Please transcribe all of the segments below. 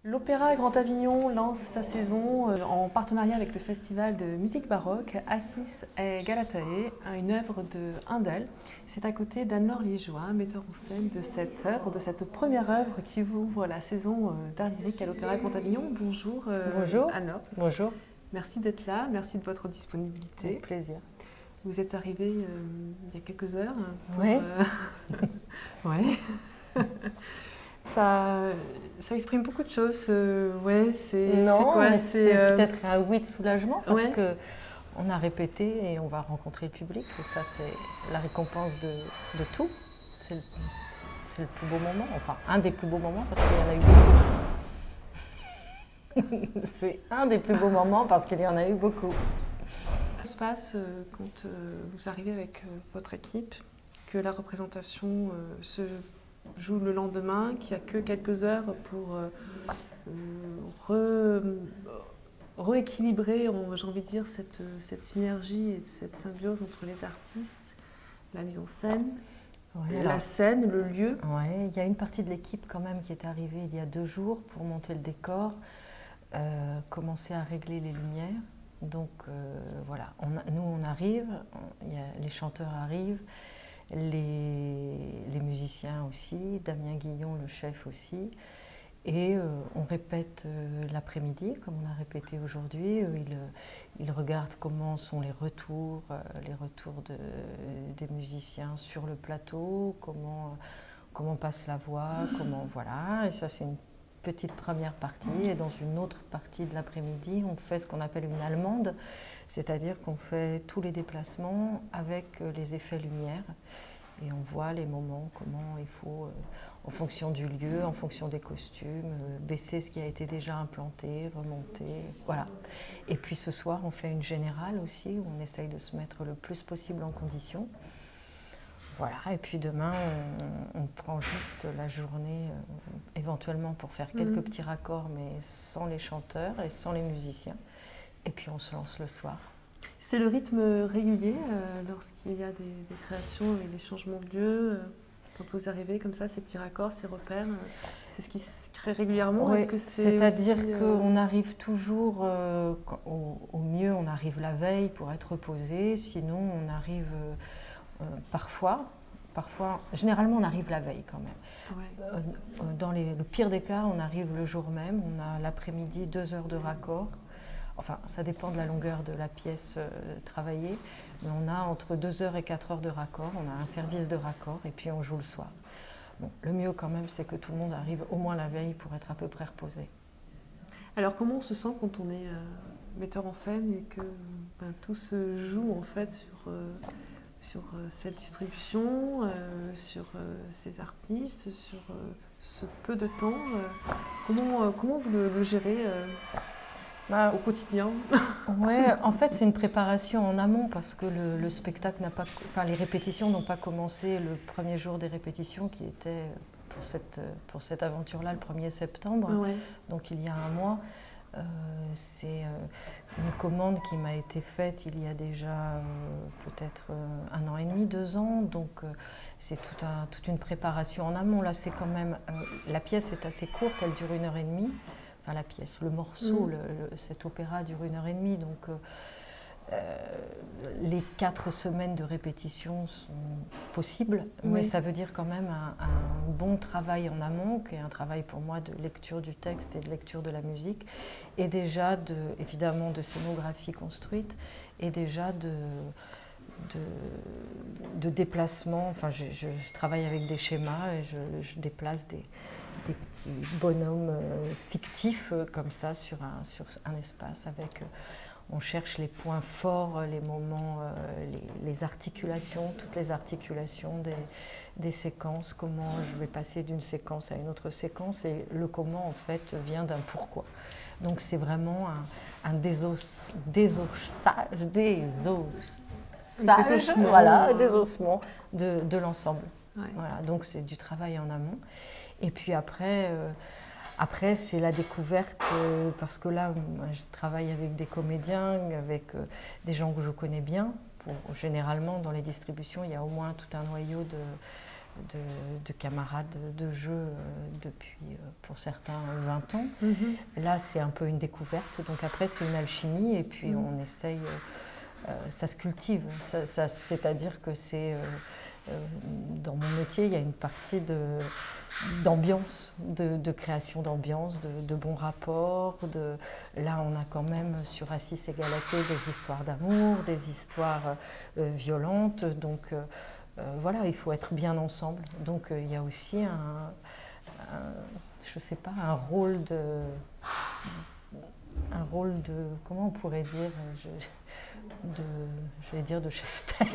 L'Opéra Grand Avignon lance sa saison en partenariat avec le festival de musique baroque Assis et Galatae, une œuvre de Handel. C'est à côté d'Anne-Laure Liégeois, metteur en scène de cette œuvre, de cette première œuvre qui ouvre la saison d'art lyrique à l'Opéra Grand Avignon. Bonjour, bonjour. Anne-Laure. Bonjour. Merci d'être là, merci de votre disponibilité. Avec plaisir. Vous êtes arrivée il y a quelques heures. Oui. Ouais. Ça exprime beaucoup de choses. Ouais, c'est quoi? C'est peut-être un oui de soulagement parce ouais. que on a répété et on va rencontrer le public. Et ça, c'est la récompense de tout. C'est le plus beau moment, enfin un des plus beaux moments parce qu'il y en a eu beaucoup. C'est un des plus beaux moments parce qu'il y en a eu beaucoup. Ça se passe quand vous arrivez avec votre équipe, que la représentation se joue le lendemain, qu'il n'y a que quelques heures pour rééquilibrer, j'ai envie de dire, cette synergie et cette symbiose entre les artistes, la mise en scène, la scène, le lieu. Oui, il y a une partie de l'équipe quand même qui est arrivée il y a 2 jours pour monter le décor, commencer à régler les lumières. Donc voilà, nous on arrive, les chanteurs arrivent, les musiciens aussi, Damien Guillon, le chef aussi, et on répète l'après-midi, comme on a répété aujourd'hui. Ils regardent comment sont les retours des musiciens sur le plateau, comment passe la voix, voilà, et ça c'est une petite première partie, et dans une autre partie de l'après-midi, on fait ce qu'on appelle une allemande, c'est-à-dire qu'on fait tous les déplacements avec les effets lumière, et on voit les moments, comment il faut, en fonction du lieu, en fonction des costumes, baisser ce qui a été déjà implanté, remonter, voilà. Et puis ce soir, on fait une générale aussi, où on essaye de se mettre le plus possible en condition. Voilà, et puis demain, on prend juste la journée, éventuellement pour faire quelques petits raccords, mais sans les chanteurs et sans les musiciens. Et puis on se lance le soir. C'est le rythme régulier lorsqu'il y a des créations et des changements de lieu, quand vous arrivez comme ça, ces petits raccords, ces repères, c'est ce qui se crée régulièrement? Oui, c'est-à-dire qu'on arrive toujours, au mieux, on arrive la veille pour être reposé, sinon on arrive... Parfois, généralement on arrive la veille quand même. Ouais. Dans le pire des cas, on arrive le jour même, on a l'après-midi 2 heures de raccord. Enfin, ça dépend de la longueur de la pièce travaillée, mais on a entre 2 heures et 4 heures de raccord, on a un service de raccord et puis on joue le soir. Bon, le mieux quand même, c'est que tout le monde arrive au moins la veille pour être à peu près reposé. Alors comment on se sent quand on est metteur en scène et que tout se joue en fait sur cette distribution, sur ces artistes, sur ce peu de temps? Comment vous le gérez au quotidien? Oui, en fait, c'est une préparation en amont parce que le spectacle n'a pas... Enfin, les répétitions n'ont pas commencé le premier jour des répétitions qui était pour cette aventure-là le 1er septembre, donc il y a un mois. C'est une commande qui m'a été faite il y a déjà peut-être 1 an et demi, 2 ans, donc c'est toute une préparation en amont. Là, c'est quand même, la pièce est assez courte, elle dure 1 heure et demie, enfin la pièce, le morceau, cet opéra dure 1 heure et demie, donc les 4 semaines de répétition sont possibles, mais ça veut dire quand même un bon travail en amont, qui est un travail pour moi de lecture du texte et de lecture de la musique, et déjà évidemment de scénographie construite, et déjà de déplacement. Enfin, je travaille avec des schémas et je déplace des petits bonhommes fictifs comme ça sur un espace avec... On cherche les points forts, les moments, les articulations, toutes les articulations des séquences, comment je vais passer d'une séquence à une autre séquence, et le comment en fait vient d'un pourquoi. Donc c'est vraiment un désossement de l'ensemble. Ouais. Voilà, donc c'est du travail en amont. Et puis après, Après, c'est la découverte, parce que là, moi, je travaille avec des comédiens, avec des gens que je connais bien. Généralement, dans les distributions, il y a au moins tout un noyau de camarades de jeu depuis, pour certains, 20 ans. Là, c'est un peu une découverte. Donc après, c'est une alchimie et puis on essaye, ça se cultive. C'est-à-dire que c'est, dans mon métier, il y a une partie d'ambiance, de création d'ambiance, de bons rapports. Là, on a quand même sur Assis et Galatée des histoires d'amour, des histoires violentes. Donc voilà, il faut être bien ensemble. Donc il y a aussi je sais pas, un rôle de, comment on pourrait dire, je vais dire de chef-taille,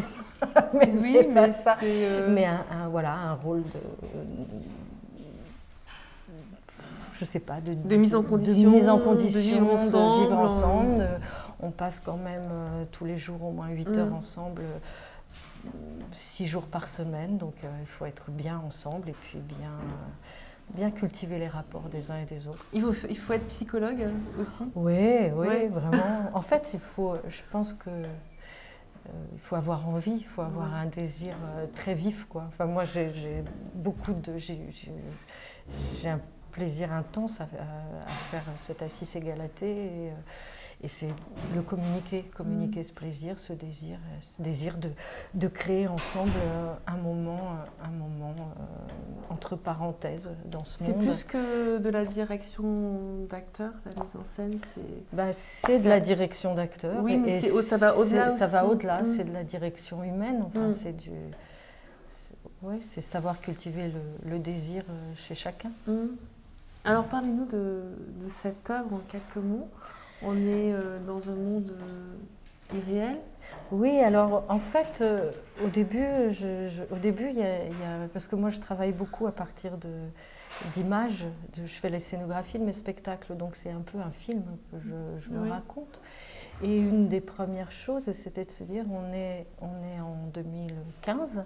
mais Oui, c'est pas mais ça. c'est Mais voilà, un rôle je sais pas, de mise en condition, de mise en condition, de vivre ensemble. On passe quand même tous les jours au moins 8 heures ensemble, 6 jours par semaine, donc il faut être bien ensemble et puis bien cultiver les rapports des uns et des autres. Il faut être psychologue aussi. Oui, Ouais. vraiment. En fait, je pense que il faut avoir envie, il faut avoir un désir très vif, quoi. Enfin, moi, j'ai un plaisir intense à faire cet Assis et Galatée. Et c'est le communiquer ce plaisir, ce désir de créer ensemble un moment entre parenthèses dans ce monde. C'est plus que de la direction d'acteur, la mise en scène, c'est de la direction d'acteur. Oui, mais ça va au-delà aussi. Ça va au-delà, c'est de la direction humaine. Enfin, c'est savoir cultiver le désir chez chacun. Alors parlez-nous de cette œuvre en quelques mots. On est dans un monde irréel. Oui, alors en fait, au début, parce que moi je travaille beaucoup à partir d'images, je fais les scénographies de mes spectacles, donc c'est un peu un film que je me raconte. Et une des premières choses, c'était de se dire, on est en 2015,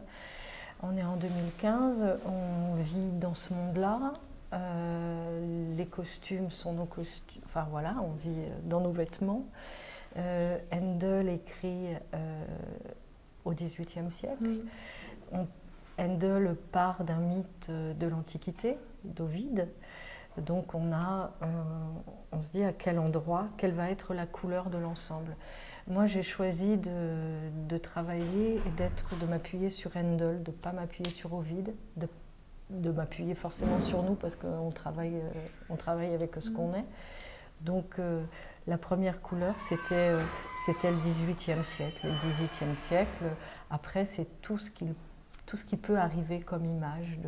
on vit dans ce monde-là. Les costumes sont nos costumes, enfin voilà, on vit dans nos vêtements. Handel écrit au XVIIIe siècle. Handel part d'un mythe de l'Antiquité, d'Ovide. Donc on se dit à quel endroit, quelle va être la couleur de l'ensemble. Moi j'ai choisi de travailler et de m'appuyer sur Handel, de ne pas m'appuyer sur Ovide, de m'appuyer forcément sur nous parce qu'on travaille avec ce qu'on est. Donc la première couleur, c'était le XVIIIe siècle. Le XVIIIe siècle, après, c'est tout ce qui peut arriver comme image.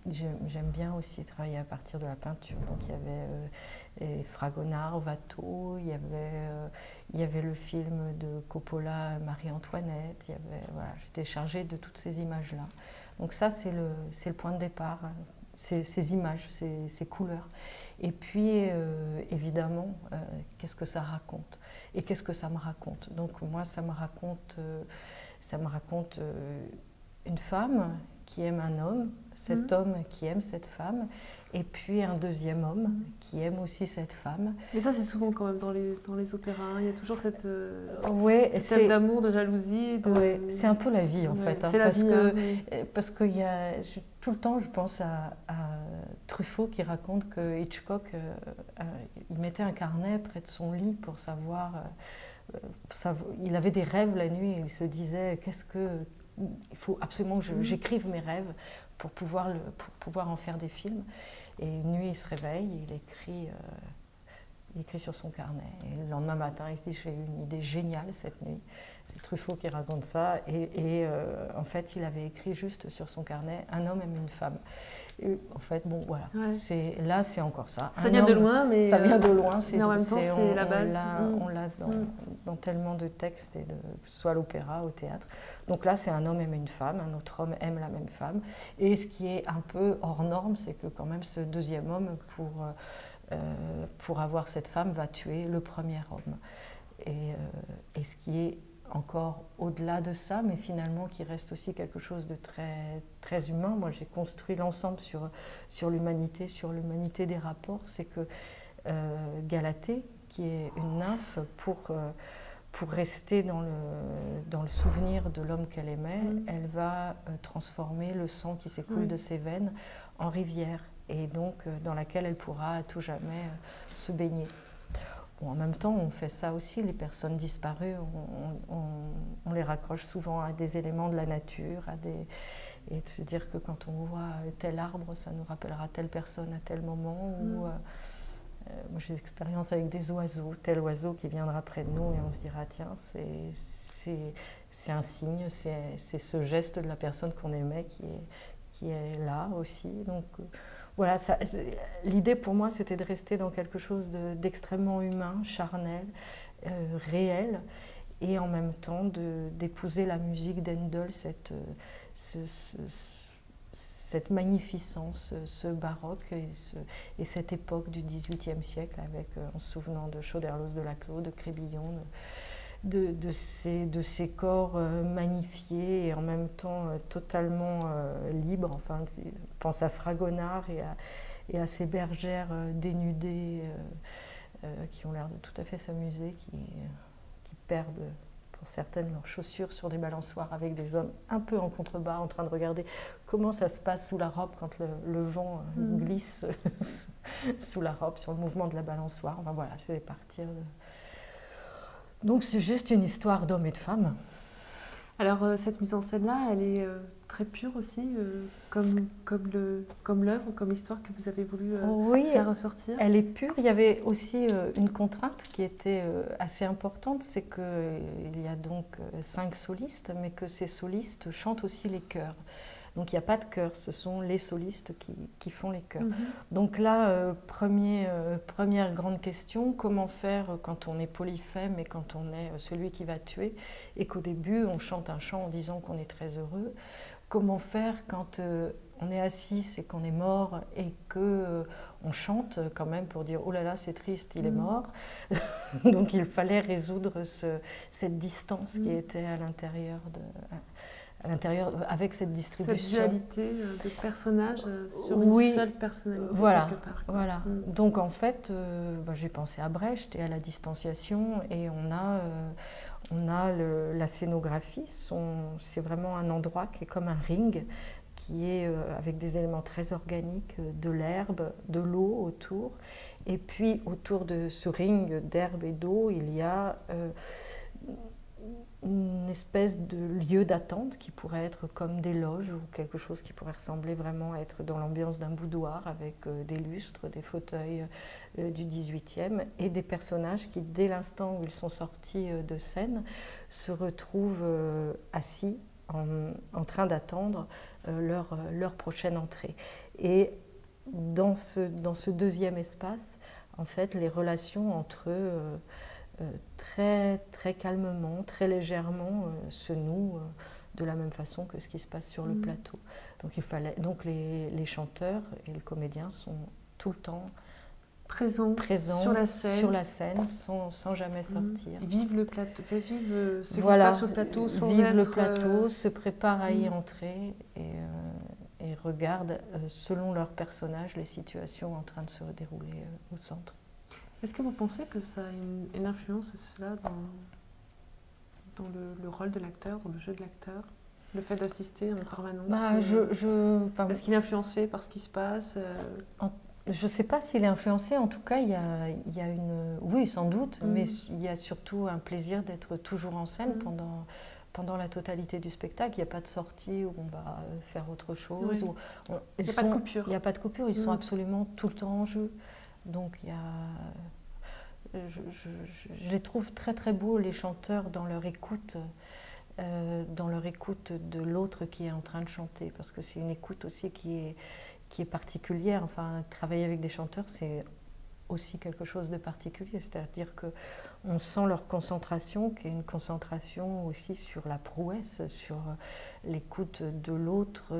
J'aime bien aussi travailler à partir de la peinture. Donc il y avait Fragonard, Watteau, il y avait le film de Coppola, Marie-Antoinette. J'étais chargée de toutes ces images-là. Donc ça, c'est le point de départ, ces images, ces couleurs. Et puis, évidemment, qu'est-ce que ça raconte? Et qu'est-ce que ça me raconte? Donc moi, ça me raconte une femme qui aime un homme, cet homme qui aime cette femme, et puis un deuxième homme qui aime aussi cette femme. Mais ça, c'est souvent quand même dans les opéras, hein. Il y a toujours cette thème d'amour, de jalousie. C'est un peu la vie en fait. C'est la vie. Parce que tout le temps, je pense à Truffaut qui raconte que Hitchcock, il mettait un carnet près de son lit pour savoir. Il avait des rêves la nuit et il se disait il faut absolument que j'écrive mes rêves pour pouvoir en faire des films. Et une nuit, il se réveille, il écrit sur son carnet. Et le lendemain matin, il se dit, j'ai eu une idée géniale cette nuit. C'est Truffaut qui raconte ça. Et en fait, il avait écrit juste sur son carnet, un homme aime une femme. Et en fait, bon, voilà. Ouais. Là, c'est encore ça. Ça vient de loin, mais... Ça vient de loin. Mais en même temps, c'est la base. On l'a dans tellement de textes, que ce soit à l'opéra, au théâtre. Donc là, c'est un homme aime une femme, un autre homme aime la même femme. Et ce qui est un peu hors norme, c'est que quand même, ce deuxième homme, pour avoir cette femme, va tuer le premier homme. Et ce qui est encore au-delà de ça, mais finalement qui reste aussi quelque chose de très, très humain. Moi, j'ai construit l'ensemble sur l'humanité des rapports. C'est que Galatée, qui est une nymphe, pour rester dans le souvenir de l'homme qu'elle aimait, elle va transformer le sang qui s'écoule de ses veines en rivière, et donc dans laquelle elle pourra à tout jamais se baigner. Bon, en même temps, on fait ça aussi, les personnes disparues, on les raccroche souvent à des éléments de la nature, et de se dire que quand on voit tel arbre, ça nous rappellera telle personne à tel moment. Moi, j'ai des expériences avec des oiseaux, tel oiseau qui viendra près de nous et on se dira, tiens, c'est un signe, c'est ce geste de la personne qu'on aimait qui est là aussi. Donc voilà, l'idée pour moi, c'était de rester dans quelque chose d'extrêmement humain, charnel, réel, et en même temps d'épouser la musique d'Handel, cette magnificence, ce baroque et cette époque du XVIIIe siècle, avec, en se souvenant de Choderlos de Laclos, de Crébillon, de ces corps magnifiés et en même temps totalement libres. Enfin, je pense à Fragonard et à ces bergères dénudées qui ont l'air de tout à fait s'amuser, qui perdent pour certaines leurs chaussures sur des balançoires avec des hommes un peu en contrebas en train de regarder comment ça se passe sous la robe quand le vent glisse sous la robe sur le mouvement de la balançoire. Enfin, voilà, c'est partir de... Donc c'est juste une histoire d'hommes et de femmes. Alors cette mise en scène-là, elle est très pure aussi, comme l'œuvre, comme l'histoire que vous avez voulu faire ressortir. Elle est pure. Il y avait aussi une contrainte qui était assez importante, c'est qu'il y a donc 5 solistes, mais que ces solistes chantent aussi les chœurs. Donc il n'y a pas de chœur, ce sont les solistes qui font les chœurs. Donc là, première grande question, comment faire quand on est polyphème et quand on est celui qui va tuer, et qu'au début on chante un chant en disant qu'on est très heureux. Comment faire quand on est assis et qu'on est mort et qu'on chante quand même pour dire « Oh là là, c'est triste, il est mort ». Donc il fallait résoudre cette distance qui était à l'intérieur avec cette distribution. Cette dualité de personnages sur une seule personnalité, quelque part. Voilà. Donc en fait, j'ai pensé à Brecht et à la distanciation, et on a la scénographie, c'est vraiment un endroit qui est comme un ring, qui est avec des éléments très organiques, de l'herbe, de l'eau autour. Et puis autour de ce ring d'herbe et d'eau, il y a une espèce de lieu d'attente qui pourrait être comme des loges ou quelque chose qui pourrait ressembler vraiment à être dans l'ambiance d'un boudoir avec des lustres, des fauteuils du 18e et des personnages qui, dès l'instant où ils sont sortis de scène, se retrouvent assis en train d'attendre leur prochaine entrée. Et dans ce deuxième espace, en fait, les relations entre eux très, très calmement, très légèrement se nouent de la même façon que ce qui se passe sur le plateau. Donc les chanteurs et les comédiens sont tout le temps présents sur la scène sans jamais sortir. Ils vivent le plateau, vivent ce qui se passe sur le plateau sans vivent le plateau, se préparent à y entrer et regardent selon leur personnage les situations en train de se dérouler au centre. Est-ce que vous pensez que ça a une influence, cela, dans le rôle de l'acteur, dans le jeu de l'acteur, le fait d'assister en permanence Est-ce qu'il est influencé par ce qui se passe Je ne sais pas s'il est influencé, en tout cas, il y a une... Oui, sans doute, mais il y a surtout un plaisir d'être toujours en scène pendant la totalité du spectacle. Il n'y a pas de sortie où on va faire autre chose. Il n'y a pas de coupure. Il n'y a pas de coupure, ils sont absolument tout le temps en jeu. Donc je les trouve très très beaux, les chanteurs, dans leur écoute de l'autre qui est en train de chanter, parce que c'est une écoute aussi qui est particulière. Enfin, travailler avec des chanteurs, c'est aussi quelque chose de particulier, c'est-à-dire qu'on sent leur concentration, qui est une concentration aussi sur la prouesse, sur l'écoute de l'autre,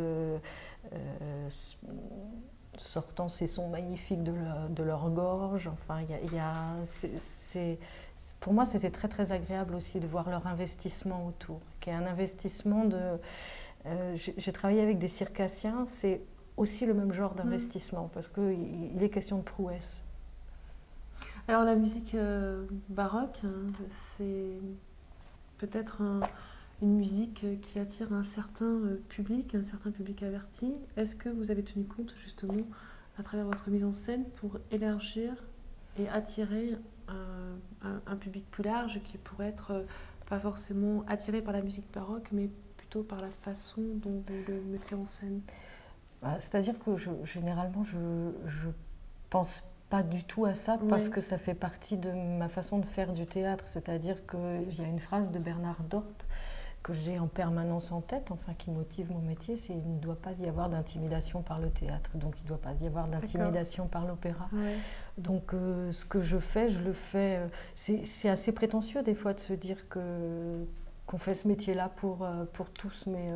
sortant ces sons magnifiques de leur gorge. Enfin, pour moi, c'était très très agréable aussi de voir leur investissement autour, qui est un investissement de... j'ai travaillé avec des circassiens, c'est aussi le même genre d'investissement, parce qu'il est question de prouesse. Alors la musique baroque, hein, c'est peut-être une musique qui attire un certain public averti. Est-ce que vous avez tenu compte justement à travers votre mise en scène pour élargir et attirer un public plus large qui pourrait être pas forcément attiré par la musique baroque, mais plutôt par la façon dont vous le mettez en scène? C'est-à-dire que généralement, je pense pas du tout à ça parce que ça fait partie de ma façon de faire du théâtre. C'est-à-dire qu'il y a une phrase de Bernard Dort que j'ai en permanence en tête, enfin qui motive mon métier, c'est il ne doit pas y avoir d'intimidation par le théâtre, donc il ne doit pas y avoir d'intimidation par l'opéra. Ouais. Donc ce que je le fais. C'est assez prétentieux des fois de se dire qu'on fait ce métier-là pour tous, mais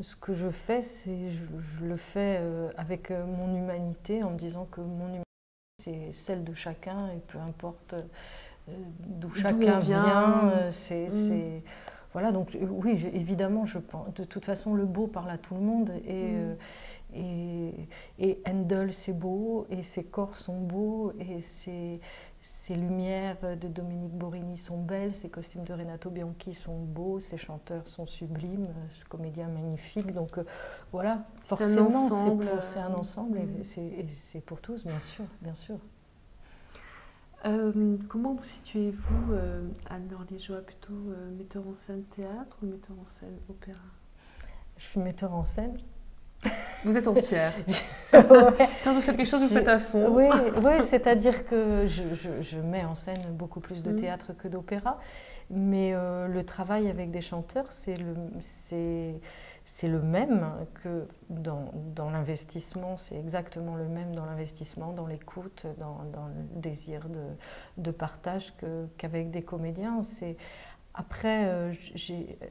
ce que je fais, c'est je le fais avec mon humanité, en me disant que mon humanité, c'est celle de chacun, et peu importe d'où chacun vient, voilà, donc oui, évidemment, je pense. De toute façon, le beau parle à tout le monde, et Handel, c'est beau, et ses corps sont beaux, et ses lumières de Dominique Borini sont belles, ses costumes de Renato Bianchi sont beaux, ses chanteurs sont sublimes, ce comédien magnifique. Donc voilà, forcément, c'est un ensemble, et c'est pour tous, bien sûr, bien sûr. Comment vous situez-vous, Anne-Laure Liégeois, plutôt metteur en scène théâtre ou metteur en scène opéra? Je suis metteur en scène. Vous êtes entière. Quand vous faites quelque chose, vous faites à fond. Oui, c'est-à-dire que je mets en scène beaucoup plus de théâtre que d'opéra, mais le travail avec des chanteurs, c'est le même que dans l'investissement, c'est exactement le même dans l'investissement, dans l'écoute, dans le désir de partage qu'avec des comédiens. Après,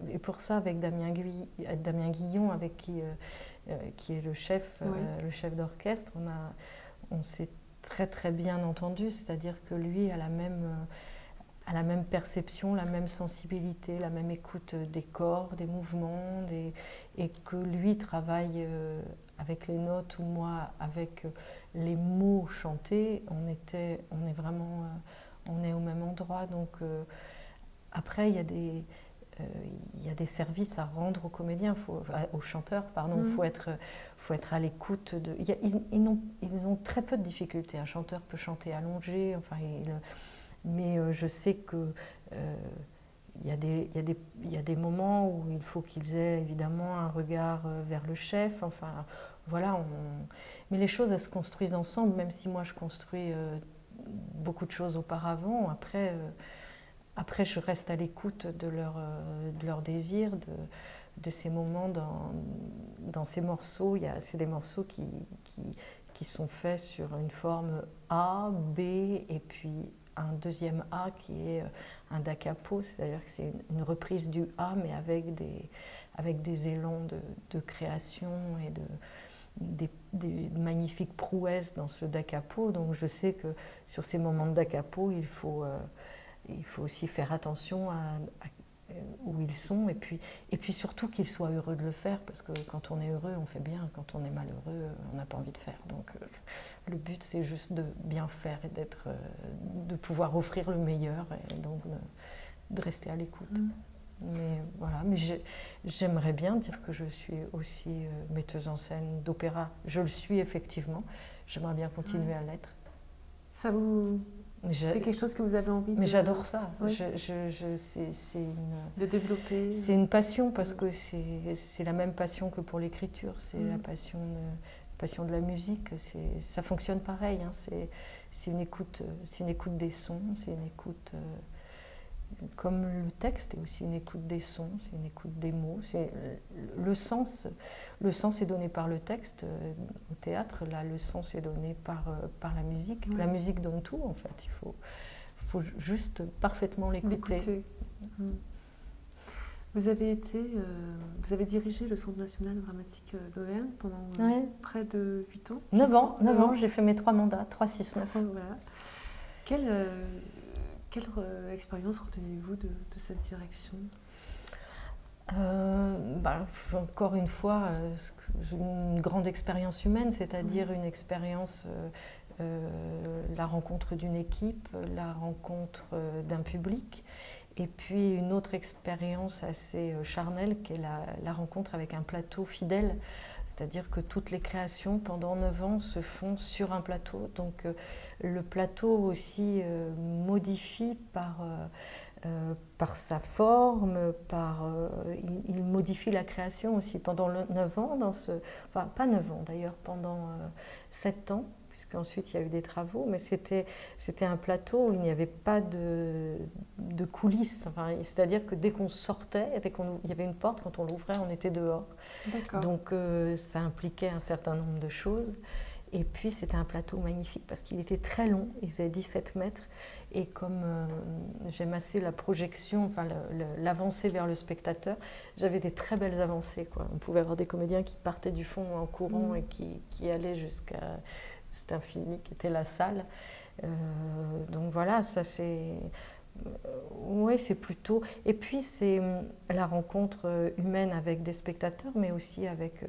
et pour ça, avec Damien Guillon, avec qui est le chef d'orchestre, on s'est très très bien entendu, c'est-à-dire que lui a la même perception, la même sensibilité, la même écoute des corps, des mouvements, et que lui travaille avec les notes ou moi avec les mots chantés, on est au même endroit. Donc après, il y a des services à rendre aux comédiens, aux chanteurs, pardon. Il faut être à l'écoute. Ils ont très peu de difficultés. Un chanteur peut chanter allongé, mais je sais que il y a des moments où il faut qu'ils aient évidemment un regard vers le chef. Enfin, voilà. Mais les choses, elles se construisent ensemble, même si moi je construis beaucoup de choses auparavant. Après, je reste à l'écoute de leur désir, de ces moments dans ces morceaux. C'est des morceaux qui sont faits sur une forme A, B, et puis un deuxième A qui est un da capo, c'est-à-dire que c'est une reprise du A, mais avec des élans de création et des magnifiques prouesses dans ce da capo. Donc je sais que sur ces moments de da capo, il faut aussi faire attention à où ils sont, et puis surtout qu'ils soient heureux de le faire, parce que quand on est heureux, on fait bien, quand on est malheureux, on n'a pas envie de faire. Donc le but, c'est juste de bien faire et de pouvoir offrir le meilleur, et donc de rester à l'écoute. Mais voilà, mais j'aimerais bien dire que je suis aussi metteuse en scène d'opéra. Je le suis effectivement, j'aimerais bien continuer à l'être. Ça vous... C'est quelque chose que vous avez envie de... Mais j'adore ça. Oui. De développer. C'est une passion, parce que c'est la même passion que pour l'écriture. C'est la passion de la musique. Ça fonctionne pareil. Hein. C'est une écoute des sons, c'est une écoute... comme le texte est aussi une écoute des sons, c'est une écoute des mots. Le sens est donné par le texte au théâtre, là le sens est donné par la musique. La musique donne tout en fait, il faut juste parfaitement l'écouter. Vous avez dirigé le Centre national dramatique d'Auvergne pendant près de 8 ans. 9 ans, j'ai fait mes 3 mandats, 3, 6, 9. Voilà. Quelle expérience retenez-vous de cette direction? Encore une fois, une grande expérience humaine, c'est-à-dire une expérience, la rencontre d'une équipe, la rencontre d'un public, et puis une autre expérience assez charnelle qui est la rencontre avec un plateau fidèle, c'est-à-dire que toutes les créations pendant 9 ans se font sur un plateau, donc le plateau aussi modifie par sa forme, il modifie la création aussi pendant 9 ans, enfin pas 9 ans d'ailleurs, pendant 7 ans, puisqu'ensuite il y a eu des travaux, mais c'était un plateau où il n'y avait pas de coulisses, enfin, c'est-à-dire que dès qu'on sortait, il y avait une porte, quand on l'ouvrait, on était dehors. Donc ça impliquait un certain nombre de choses. Et puis c'était un plateau magnifique parce qu'il était très long, il faisait 17 mètres. Et comme j'aime assez la projection, enfin l'avancée vers le spectateur, j'avais des très belles avancées, quoi. On pouvait avoir des comédiens qui partaient du fond en courant et qui allaient jusqu'à cet infini qui était la salle. Donc voilà, ça c'est... Oui, c'est plutôt... Et puis c'est la rencontre humaine avec des spectateurs, mais aussi avec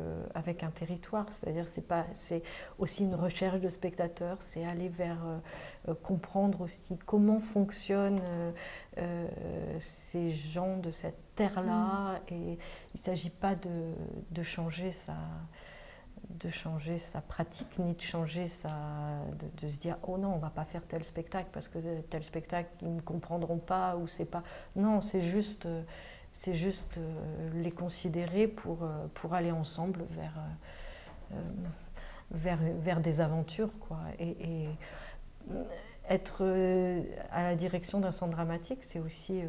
un territoire. C'est-à-dire c'est aussi une recherche de spectateurs, c'est aller vers comprendre aussi comment fonctionnent ces gens de cette terre-là. Et il ne s'agit pas de changer sa pratique, ni de changer de se dire oh non, on va pas faire tel spectacle parce que tel spectacle ils ne comprendront pas, ou c'est pas... Non, c'est juste les considérer pour aller ensemble vers des aventures, quoi. Et être à la direction d'un centre dramatique, c'est aussi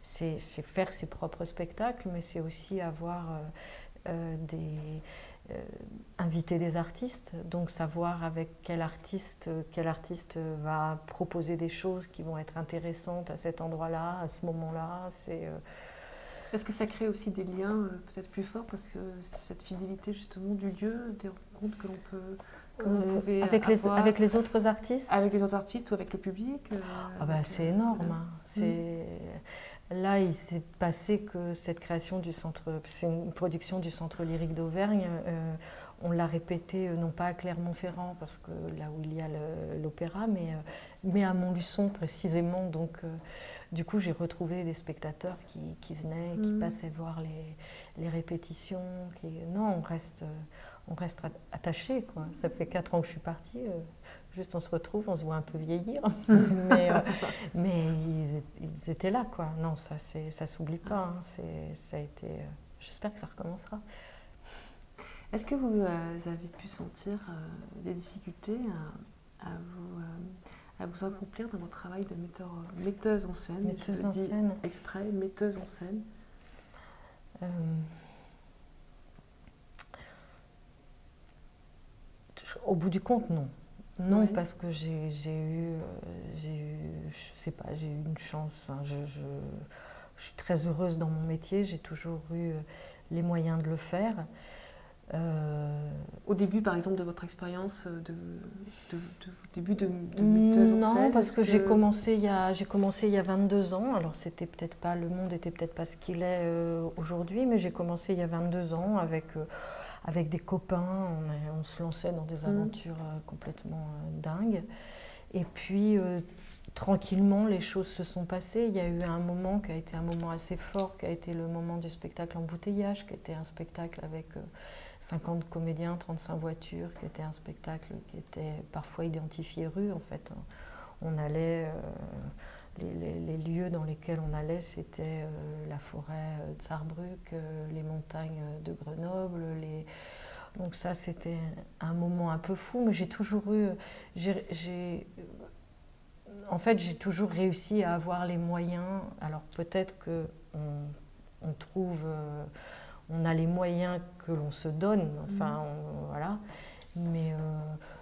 c'est faire ses propres spectacles, mais c'est aussi avoir inviter des artistes, donc savoir avec quel artiste va proposer des choses qui vont être intéressantes à cet endroit-là, à ce moment-là. Est-ce que ça crée aussi des liens peut-être plus forts, parce que cette fidélité justement du lieu, des rencontres que vous pouvez avoir avec les autres artistes? Avec les autres artistes ou avec le public c'est énorme. Là, il s'est passé que cette création du centre, c'est une production du Centre lyrique d'Auvergne, on l'a répétée non pas à Clermont-Ferrand, parce que là où il y a l'opéra, mais à Montluçon précisément. Donc, du coup, j'ai retrouvé des spectateurs qui venaient, qui passaient voir les répétitions. Non, on reste attachés, quoi. Ça fait 4 ans que je suis partie. Juste on se retrouve, on se voit un peu vieillir, mais ils étaient là, quoi. Non, ça s'oublie pas. Ça a été. J'espère que ça recommencera. Est-ce que vous avez pu sentir des difficultés à vous accomplir dans votre travail de metteuse en scène? Metteuse en scène. Exprès, metteuse en scène. Au bout du compte, non. Non, parce que j'ai eu, je sais pas, j'ai eu une chance. Hein. Je suis très heureuse dans mon métier. J'ai toujours eu les moyens de le faire. Au début, par exemple, de votre expérience début de metteuse en scène? Non, parce que j'ai commencé il y a 22 ans. Alors, c'était peut-être pas, le monde n'était peut-être pas ce qu'il est aujourd'hui, mais j'ai commencé il y a 22 ans avec des copains. On se lançait dans des aventures complètement dingues. Et puis, tranquillement, les choses se sont passées. Il y a eu un moment qui a été un moment assez fort, qui a été le moment du spectacle Embouteillage, qui était un spectacle avec 50 comédiens, 35 voitures, qui était un spectacle qui était parfois identifié rue. En fait, on allait, les lieux dans lesquels on allait, c'était la forêt de Sarrebruck, les montagnes de Grenoble. Donc ça, c'était un moment un peu fou, mais j'ai toujours eu... En fait, j'ai toujours réussi à avoir les moyens. Alors peut-être qu'on trouve... on a les moyens que l'on se donne, enfin, voilà. Mais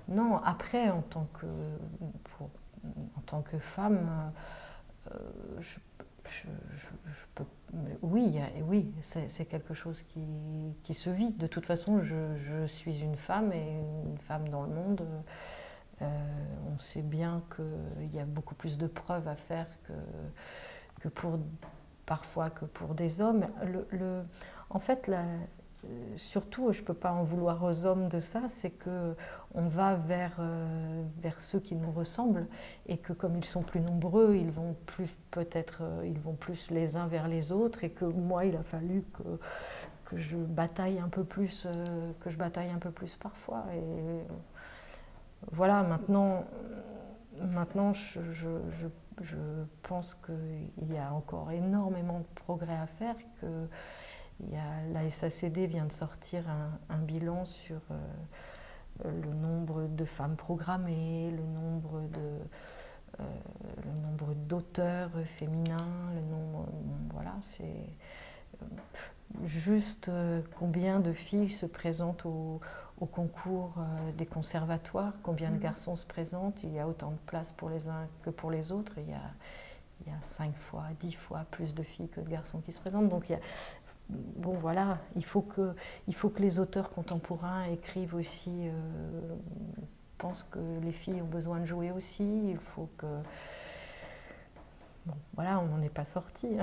non, après, en tant que femme, je peux... Oui, c'est quelque chose qui se vit. De toute façon, je suis une femme, et une femme dans le monde, On sait bien qu'il y a beaucoup plus de preuves à faire parfois que pour des hommes. En fait, surtout, je ne peux pas en vouloir aux hommes de ça, c'est qu'on va vers ceux qui nous ressemblent et que comme ils sont plus nombreux, ils vont plus les uns vers les autres et que moi, il a fallu que je bataille un peu plus, parfois. Et voilà, maintenant je pense qu'il y a encore énormément de progrès à faire, que la SACD vient de sortir un bilan sur le nombre de femmes programmées, le nombre d'auteurs féminins, voilà, c'est juste combien de filles se présentent au concours des conservatoires, combien de garçons se présentent. Il y a autant de places pour les uns que pour les autres. Il y a 5 fois, 10 fois plus de filles que de garçons qui se présentent. Donc bon voilà, il faut que les auteurs contemporains écrivent aussi, pensent que les filles ont besoin de jouer aussi. Il faut que... Bon, voilà, on n'en est pas sorti.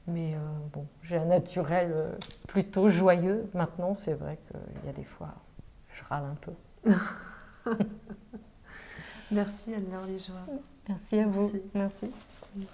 Mais bon, j'ai un naturel plutôt joyeux. Maintenant, c'est vrai qu'il y a des fois, je râle un peu. Merci Anne-Laure Liégeois. Merci à vous. Merci. Merci.